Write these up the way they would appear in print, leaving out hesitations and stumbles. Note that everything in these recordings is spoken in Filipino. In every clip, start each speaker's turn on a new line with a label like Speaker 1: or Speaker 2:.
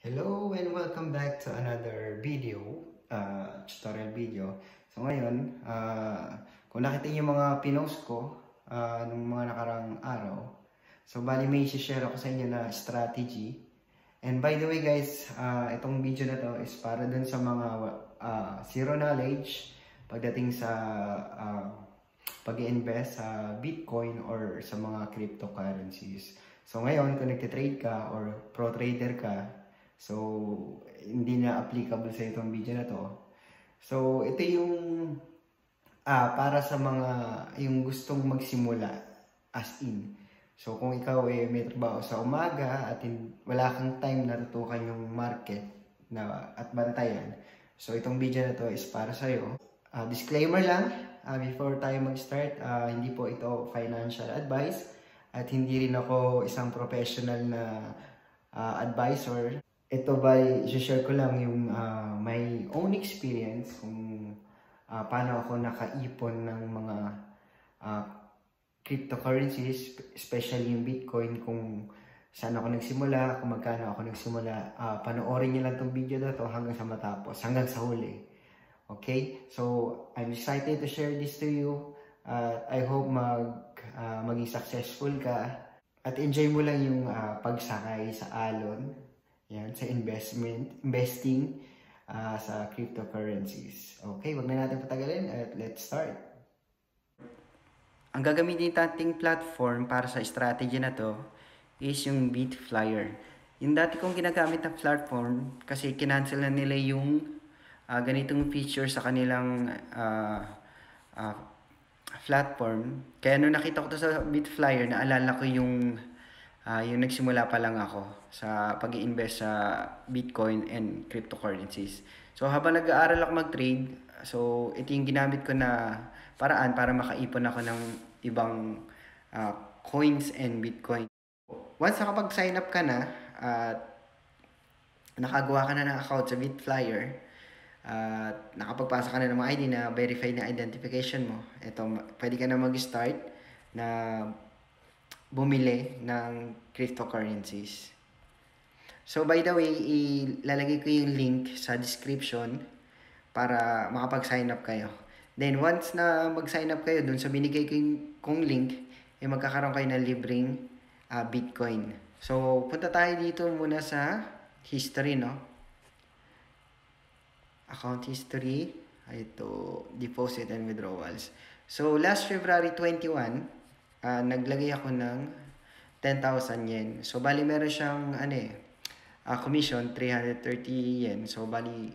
Speaker 1: Hello and welcome back to another video, tutorial video. So ngayon, kung nakita niyo yung mga pinost ko nung mga nakarang araw, so bali may share ako sa inyo na strategy. And by the way guys, itong video na to is para dun sa mga zero knowledge pagdating sa pag-i-invest sa Bitcoin or sa mga cryptocurrencies. So ngayon, kung nagtitrade ka or pro trader ka, so hindi na applicable sa itong video na to. So ito yung para sa mga yung gustong magsimula as in. So kung ikaw may trabaho sa umaga at wala kang time na tutukan yung market at bantayan, so itong video na to is para sa iyo. Disclaimer lang, before tayo mag-start, hindi po ito financial advice at hindi rin ako isang professional na advisor. Ito ba, i-share ko lang yung my own experience kung paano ako nakaipon ng mga cryptocurrencies, especially yung Bitcoin, kung saan ako nagsimula, kung magkano ako nagsimula. Panoorin niyo lang itong video na to hanggang sa matapos, hanggang sa huli. Okay? So, I'm excited to share this to you. I hope maging successful ka at enjoy mo lang yung pagsakay sa alon. Yan, sa investing sa cryptocurrencies. Okay, wag na natin patagalin at let's start. Ang gagamitin nating platform para sa strategy na to is yung Bitflyer. Yung dati kong ginagamit na platform kasi kinancel na nila yung ganitong feature sa kanilang platform. Kaya nung nakita ko to sa Bitflyer, naalala ko yung nagsimula pa lang ako sa pag-i-invest sa Bitcoin and cryptocurrencies. So habang nag-aaral ako mag-trade, so ito yung ginamit ko na paraan para makaipon ako ng ibang coins and Bitcoin. Once nakapag-sign up ka na at nakagawa ka na ng account sa Bitflyer at nakapagpasa ka na ng mga ID na verified na identification mo, ito, pwede ka na mag-start na bumili ng cryptocurrencies. So by the way, ilalagay ko yung link sa description para makapag-sign up kayo. Then once na mag-sign up kayo dun sa binigay kong link, magkakaroon kayo ng libreng Bitcoin. So punta tayo dito muna sa history, no? Account history. Ito, deposit and withdrawals. So last February 21, naglagay ako ng 10,000 yen. So, bali meron siyang commission, 330 yen. So, bali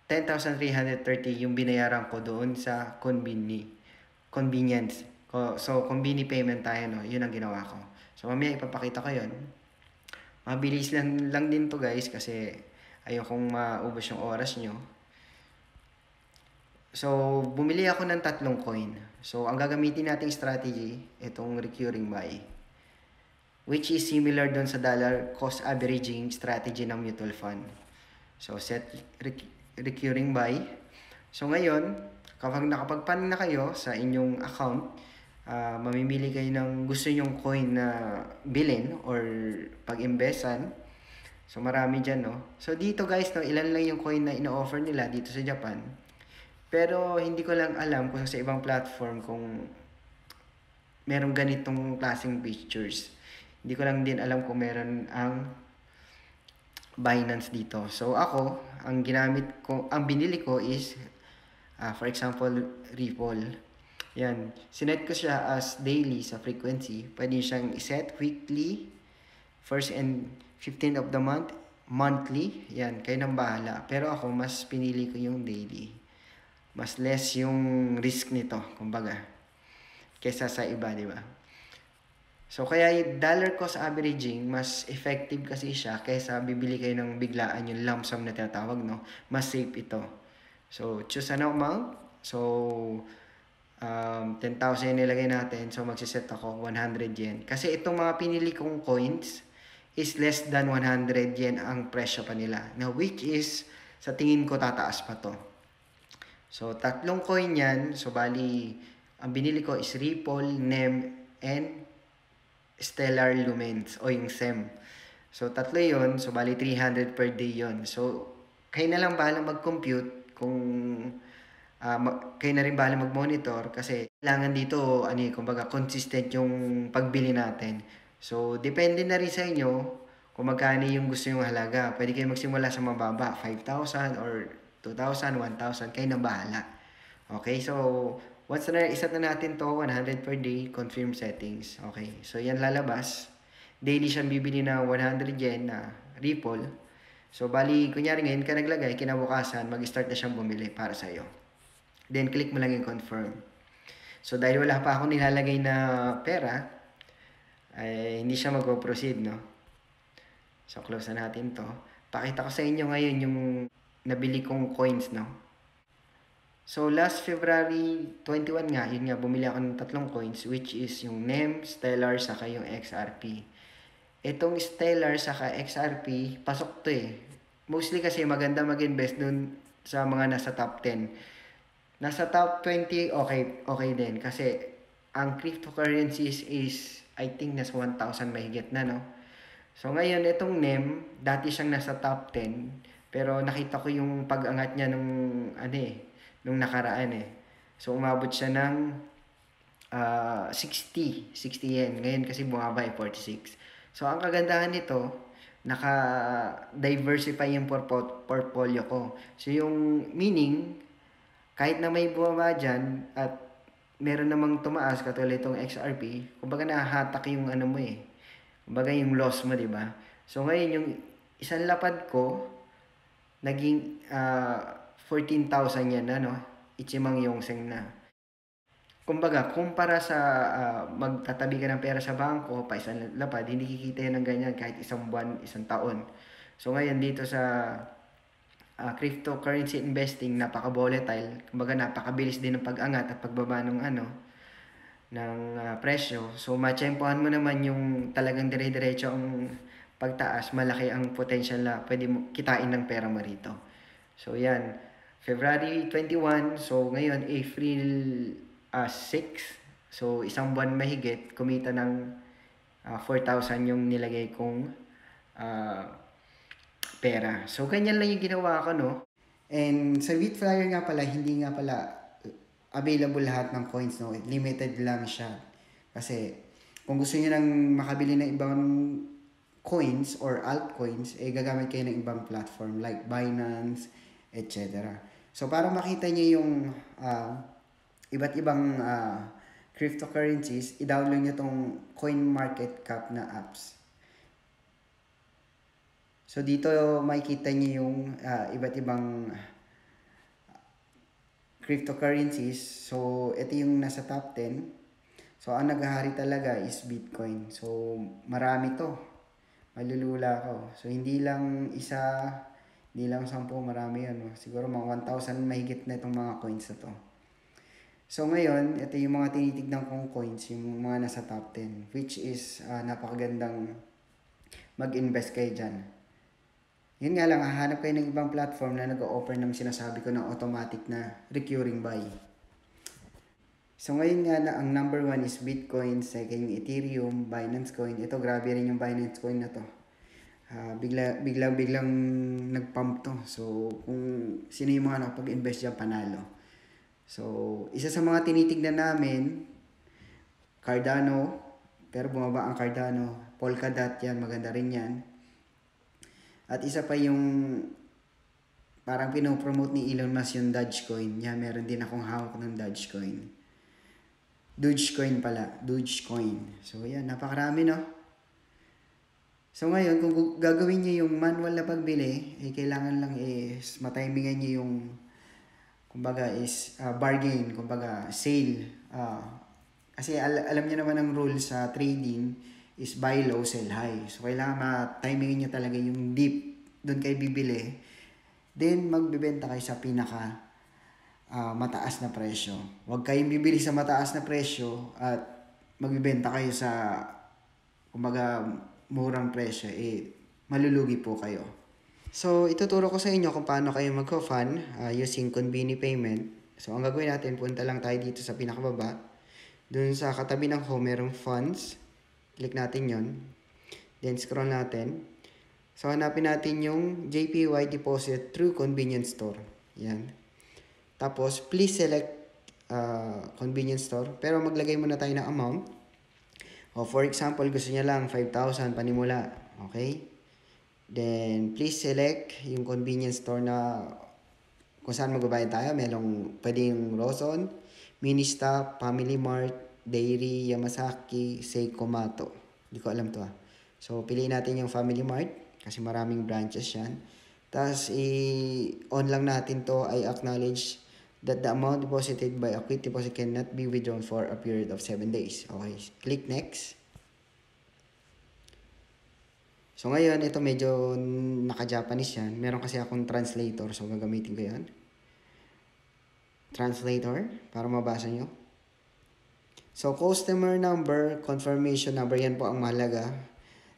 Speaker 1: 10,330 yung binayaran ko doon sa convenience. So, convenience payment tayo, no? Yun ang ginawa ko. So, mamaya ipapakita ko yun. Mabilis lang din to guys kasi ayokong maubos yung oras nyo. So, bumili ako ng 3 coin. So, ang gagamitin nating strategy, itong recurring buy. Which is similar doon sa dollar cost averaging strategy ng mutual fund. So, set recurring buy. So, ngayon, kapag nakapag-pan na kayo sa inyong account, mamimili kayo ng gusto nyong coin na bilhin or pag-investan. So, marami dyan, no? So, dito guys, no, ilan lang yung coin na ino-offer nila dito sa Japan. Pero hindi ko lang alam kung sa ibang platform kung merong ganitong klaseng features. Hindi ko lang din alam kung meron ang Binance dito. So ako, ang binili ko is for example, Ripple. Yan, sinet ko siya as daily sa frequency. Pwede siyang iset weekly, first and 15th of the month, monthly. Yan, kayo nang bahala. Pero ako, mas pinili ko yung daily. Mas less yung risk nito, kumbaga, kesa sa iba, di ba? So, kaya yung dollar cost averaging, mas effective kasi siya kaysa bibili kayo ng biglaan yung lump sum na tinatawag, no? Mas safe ito. So, choose an amount. So, 10,000 nilagay natin. So, magsiset ako 100 yen. Kasi itong mga pinili kong coins is less than 100 yen ang presyo pa nila. Now, which is, sa tingin ko, tataas pa to. So, 3 coin yan. So, bali, ang binili ko is Ripple, NEM, and Stellar Lumens o yung SEM. So, tatlo yon. So, bali 300 per day yon. So, kayo na lang bahala mag-compute kung kayo na rin bahala mag-monitor kasi kailangan dito, kumbaga, consistent yung pagbili natin. So, depende na rin sa inyo kung magkano yung gusto yung halaga. Pwede kayo magsimula sa mababa, 5,000 or 2,000, 1,000, kayo na bahala. Okay, so, once na iset na natin to, 100 per day, confirm settings. Okay, so yan lalabas. Daily siyang bibili na 100 yen na ripple. So, bali, kunyari ngayon ka naglagay, kinabukasan, mag-start na siyang bumili para sa'yo. Then, click mo lang yung confirm. So, dahil wala pa akong nilalagay na pera, ay hindi siya mag-proceed, no? So, close na natin to. Pakita ko sa inyo ngayon yung nabili kong coins, no? So, last February 21 nga, yun nga, bumili ako ng tatlong coins, which is yung NEM, Stellar, saka yung XRP. Itong Stellar, saka XRP, pasok to eh. Mostly kasi maganda mag-invest dun sa mga nasa top 10. Nasa top 20, okay din. Kasi, ang cryptocurrencies is, I think, nasa 1,000 mahigit na, no? So, ngayon, itong NEM, dati siyang nasa top 10. Pero, nakita ko yung pag-angat niya nung nakaraan eh. So, umabot siya ng 60 yen. Ngayon kasi bumaba ay 46. So, ang kagandahan nito, naka-diversify yung portfolio ko. So, yung meaning, kahit na may bumaba dyan at meron namang tumaas katulad itong XRP, kumbaga nahahatak yung mo eh. Kumbaga yung loss mo, di ba? So ngayon yung isang lapad ko naging 14,000 yan na, no? Ichimang yung seng na. Kumbaga, kumpara sa magtatabi ka ng pera sa bangko pa isang lapad, hindi kikita yan ng ganyan kahit isang buwan, isang taon. So ngayon dito sa cryptocurrency investing, napaka-volatile. Kumbaga, napakabilis din ng pag-angat at pagbaba ng presyo. So, matsyempohan mo naman yung talagang dire-diretso ang pagtaas. Malaki ang potential na pwede mo kitain ng pera mo rito. So, yan. February 21. So, ngayon, April 6. So, isang buwan mahigit, kumita ng 4,000 yung nilagay kong pera. So, ganyan lang yung ginawa ko, no? And sa Bitflyer nga pala, hindi nga pala available lahat ng coins, no? Limited lang siya. Kasi, kung gusto niyo nang makabili ng ibang coins or altcoins, gagamit kayo ng ibang platform like Binance, etc. So, para makita niyo yung iba't ibang cryptocurrencies, i-download niyo tong CoinMarketCap na apps. So, dito makikita niyo yung iba't ibang cryptocurrencies. So, ito yung nasa top 10. So, ang naghahari talaga is Bitcoin. So, marami to. Malulula ako. So, hindi lang isa, hindi lang 10, marami yan. Siguro mga 1,000 mahigit na itong mga coins na to. So, ngayon, ito yung mga tinitignan kong coins, yung mga nasa top 10. Which is, napakagandang mag-invest kayo dyan. Yun nga lang, hahanap kayo ng ibang platform na nag-o-offer ng sinasabi ko ng automatic na recurring buy. So ngayon nga na ang number 1 is Bitcoin, second yung Ethereum, Binance Coin. Ito grabe rin yung Binance Coin na to. Biglang nag-pump to. So kung sino yung mga nakapag-invest dyan, panalo. So isa sa mga tinitignan namin, Cardano, pero bumaba ang Cardano. Polkadot yan, maganda rin yan. At isa pa yung parang pinopromote ni Elon Musk yung Dogecoin. Yan, meron din akong hawak ng Dogecoin. Dogecoin. So, yan, napakarami, no? So, ngayon, kung gagawin niyo yung manual na pagbili, kailangan lang is matimingan niyo yung, kumbaga, is bargain, kumbaga, sale. Kasi alam niyo naman ang rule sa trading is buy low, sell high. So, kailangan ma-timingin nyo talaga yung dip. Doon kayo bibili. Then, magbibenta kayo sa pinaka mataas na presyo. Huwag kayong bibili sa mataas na presyo at magbibenta kayo sa, kumbaga, murang presyo. Malulugi po kayo. So, ituturo ko sa inyo kung paano kayo mag-fund using convenient payment. So, ang gagawin natin, punta lang tayo dito sa pinakababa. Doon sa katabi ng home, merong funds. Click natin yon. Then, scroll natin. So, hanapin natin yung JPY deposit through convenience store. Yan. Tapos, please select convenience store. Pero maglagay muna tayo ng amount. O, for example, gusto niya lang 5,000 panimula. Okay? Then, please select yung convenience store na kung saan magbabayad tayo. Merong pwedeng Roson, Ministop, Family Mart, Dairy, Yamasaki, Seiko, Mato. Hindi ko alam to So, piliin natin yung Family Mart kasi maraming branches yan. Tapos, i-on lang natin to. I acknowledge that the amount deposited by a quick deposit cannot be withdrawn for a period of 7 days. Okay, click next. So, ngayon, ito medyo naka-Japanese yan. Meron kasi akong translator. So, gagamitin ko yan. Translator, para mabasa nyo. So, customer number, confirmation number, yan po ang mahalaga.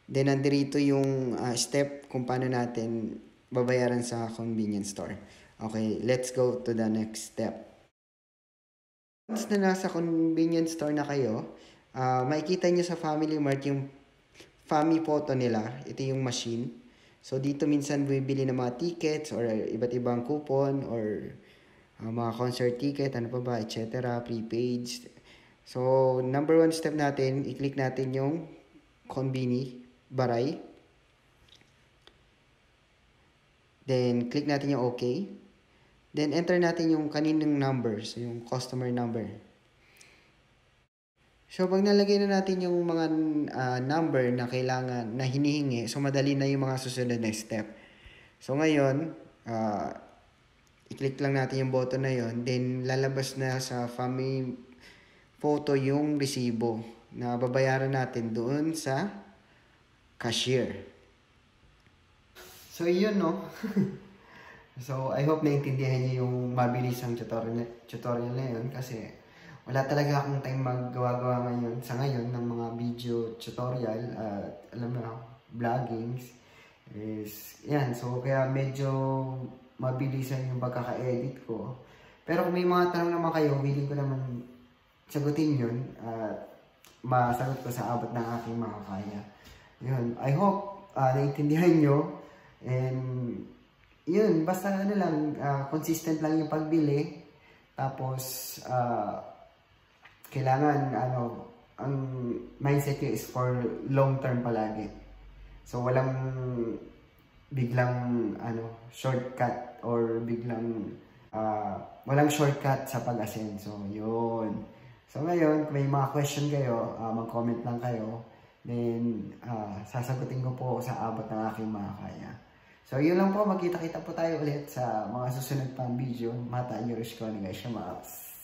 Speaker 1: Then, nandito yung step kung paano natin babayaran sa convenience store. Okay, let's go to the next step. Once na nasa convenience store na kayo, makikita nyo sa Family Mart yung family photo nila. Ito yung machine. So, dito minsan bibili ng mga tickets or iba't ibang coupon or mga concert ticket, ano pa ba, etc. Prepaid. So, number 1 step natin, i-click natin yung Konbini, Baray. Then, click natin yung OK. Then, enter natin yung kaninang numbers, yung customer number. So, pag nalagay na natin yung mga number na kailangan, na hinihingi, so madali na yung mga susunod na step. So, ngayon, i-click lang natin yung button na yon. Then, lalabas na sa family photo yung resibo na babayaran natin doon sa cashier. So, yun, no? So, I hope naintindihan niyo yung mabilisang tutorial na yun kasi wala talaga akong time maggawa-gawa ngayon sa ngayon ng mga video tutorial at alam mo, vloggings is yan. So, kaya medyo mabilisan yung pagkaka-edit ko. Pero kung may mga tanong naman kayo, willing ko naman sagutin yun at masagot ko sa abot ng aking makakaya. Yun. I hope naintindihan nyo and yun, basta ano lang, consistent lang yung pagbili. Tapos, kailangan, ang mindset nyo is for long term palagi. So, walang biglang, shortcut or biglang, walang shortcut sa pag-ascend. So, yun. So, ngayon, kung may mga question kayo, mag-comment lang kayo. Then, sasagutin ko po sa abot ng aking makakaya. So, yun lang po. Magkita-kita po tayo ulit sa mga susunod pang video. Mata, yoroshiku onegai shimasu.